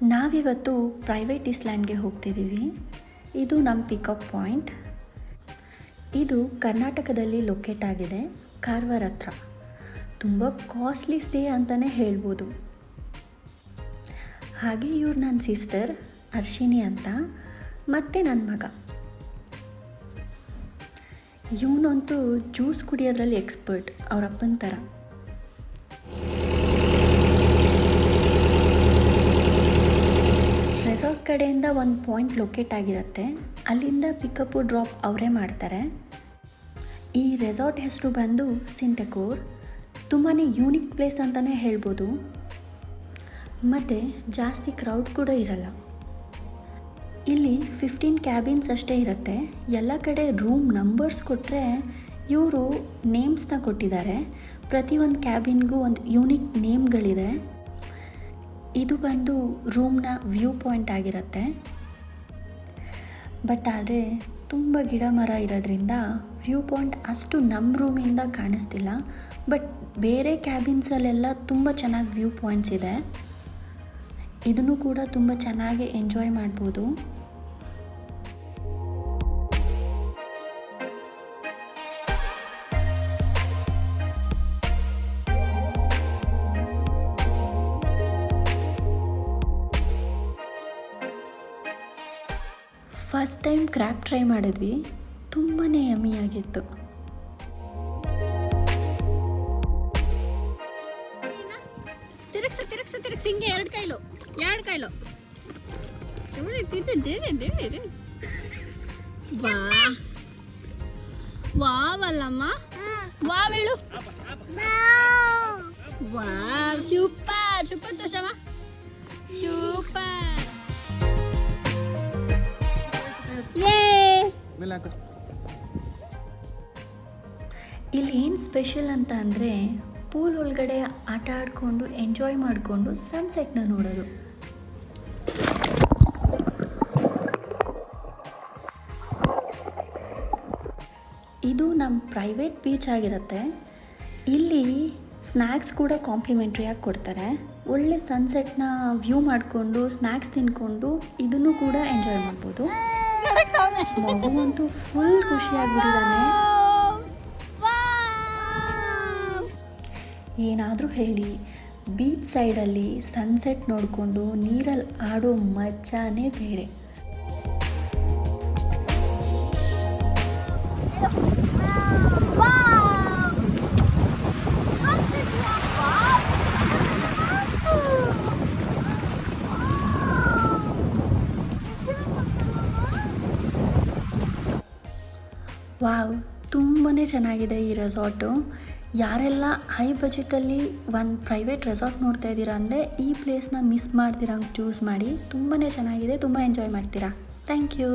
ನಾವಿವತ್ತು ಪ್ರೈವೇಟ್ ಐಸ್ಲ್ಯಾಂಡ್ಗೆ ಹೋಗ್ತಿದ್ದೀವಿ. ಇದು ನಮ್ಮ ಪಿಕಪ್ ಪಾಯಿಂಟ್. ಇದು ಕರ್ನಾಟಕದಲ್ಲಿ ಲೊಕೇಟ್ ಆಗಿದೆ, ಕಾರವಾರ ಹತ್ರ. ತುಂಬ ಕಾಸ್ಟ್ಲಿ ಸ್ಟೇ ಅಂತಲೇ ಹೇಳ್ಬೋದು. ಹಾಗೆ ಇವ್ರು ನನ್ನ ಸಿಸ್ಟರ್ ಅರ್ಶಿನಿ ಅಂತ, ಮತ್ತು ನನ್ನ ಮಗ. ಇವನಂತೂ ಜ್ಯೂಸ್ ಕುಡಿಯೋದ್ರಲ್ಲಿ ಎಕ್ಸ್ಪರ್ಟ್, ಅವ್ರ ಅಪ್ಪನ ಥರ. ರೆಸಾರ್ಟ್ ಕಡೆಯಿಂದ ಒಂದು ಪಾಯಿಂಟ್ ಲೊಕೇಟ್ ಆಗಿರುತ್ತೆ, ಅಲ್ಲಿಂದ ಪಿಕಪ್ಪು ಡ್ರಾಪ್ ಅವರೇ ಮಾಡ್ತಾರೆ. ಈ ರೆಸಾರ್ಟ್ ಹೆಸರು ಬಂದು ಸಿಂಟೆಕೋರ್. ತುಂಬಾ ಯೂನಿಕ್ ಪ್ಲೇಸ್ ಅಂತಲೇ ಹೇಳ್ಬೋದು. ಮತ್ತು ಜಾಸ್ತಿ ಕ್ರೌಡ್ ಕೂಡ ಇರಲ್ಲ. ಇಲ್ಲಿ 15 ಕ್ಯಾಬಿನ್ಸ್ ಅಷ್ಟೇ ಇರುತ್ತೆ. ಎಲ್ಲ ಕಡೆ ರೂಮ್ ನಂಬರ್ಸ್ ಕೊಟ್ಟರೆ ಇವರು ನೇಮ್ಸ್ನ ಕೊಟ್ಟಿದ್ದಾರೆ. ಪ್ರತಿಯೊಂದು ಕ್ಯಾಬಿನ್ಗೂ ಒಂದು ಯೂನಿಕ್ ನೇಮ್ಗಳಿದೆ. ಇದು ಬಂದು ರೂಮ್ನ ವ್ಯೂ ಪಾಯಿಂಟ್ ಆಗಿರುತ್ತೆ. ಬಟ್ ಆದರೆ ತುಂಬ ಗಿಡ ಮರ ಇರೋದ್ರಿಂದ ವ್ಯೂ ಪಾಯಿಂಟ್ ಅಷ್ಟು ನಮ್ಮ ರೂಮಿಂದ ಕಾಣಿಸ್ತಿಲ್ಲ. ಬಟ್ ಬೇರೆ ಕ್ಯಾಬಿನ್ಸಲ್ಲೆಲ್ಲ ತುಂಬ ಚೆನ್ನಾಗಿ ವ್ಯೂ ಪಾಯಿಂಟ್ಸ್ ಇದೆ. ಇದನ್ನು ಕೂಡ ತುಂಬ ಚೆನ್ನಾಗಿ ಎಂಜಾಯ್ ಮಾಡ್ಬೋದು. ಫಸ್ಟ್ ಟೈಮ್ ಕ್ರ್ಯಾಬ್ ಟ್ರೈ ಮಾಡಿದ್ವಿ, ತುಂಬಾ ಯಮ್ಮಿಯಾಗಿತ್ತು. ತಿರುಗಿಸಿ ಹಿಂಗೆ ಎರಡು ಕೈಲು ವಾ ವಾವಲ್ಲಮ್ಮ, ವಾವೆಳು ವಾ, ಸೂಪರ್ ತೋಷಮ್ಮ, ಸೂಪರ್. ಇಲ್ಲಿ ಏನು ಸ್ಪೆಷಲ್ ಅಂತ ಅಂದರೆ, ಪೂಲ್ ಒಳಗಡೆ ಆಟ ಆಡಿಕೊಂಡು ಎಂಜಾಯ್ ಮಾಡಿಕೊಂಡು ಸನ್ಸೆಟ್ನ ನೋಡೋದು. ಇದು ನಮ್ಮ ಪ್ರೈವೇಟ್ ಬೀಚ್ ಆಗಿರುತ್ತೆ. ಇಲ್ಲಿ ಸ್ನ್ಯಾಕ್ಸ್ ಕೂಡ ಕಾಂಪ್ಲಿಮೆಂಟ್ರಿಯಾಗಿ ಕೊಡ್ತಾರೆ. ಒಳ್ಳೆ ಸನ್ಸೆಟ್ನ ವ್ಯೂ ಮಾಡಿಕೊಂಡು ಸ್ನ್ಯಾಕ್ಸ್ ತಿನ್ಕೊಂಡು ಇದನ್ನು ಕೂಡ ಎಂಜಾಯ್ ಮಾಡ್ಬೋದು. ಮಗುವಂತೂ ಫುಲ್ ಖುಷಿಯಾಗ್ಬಿಟ್ಟಿದ್ದಾನೆ. ಏನಾದರೂ ಹೇಳಿ, ಬೀಚ್ ಸೈಡಲ್ಲಿ ಸನ್ಸೆಟ್ ನೋಡಿಕೊಂಡು ನೀರಲ್ಲಿ ಆಡೋ ಮಜಾನೇ ಬೇರೆ. ವಾವ್, ತುಂಬಾ ಚೆನ್ನಾಗಿದೆ ಈ ರೆಸಾರ್ಟು. ಯಾರೆಲ್ಲ ಹೈ ಬಜೆಟಲ್ಲಿ ಒಂದು ಪ್ರೈವೇಟ್ ರೆಸಾರ್ಟ್ ನೋಡ್ತಾ ಇದ್ದೀರಾ ಅಂದರೆ ಈ ಪ್ಲೇಸ್ನ ಮಿಸ್ ಮಾಡ್ತೀರಾ, ಚೂಸ್ ಮಾಡಿ. ತುಂಬಾ ಚೆನ್ನಾಗಿದೆ, ತುಂಬ ಎಂಜಾಯ್ ಮಾಡ್ತೀರಾ. Thank you.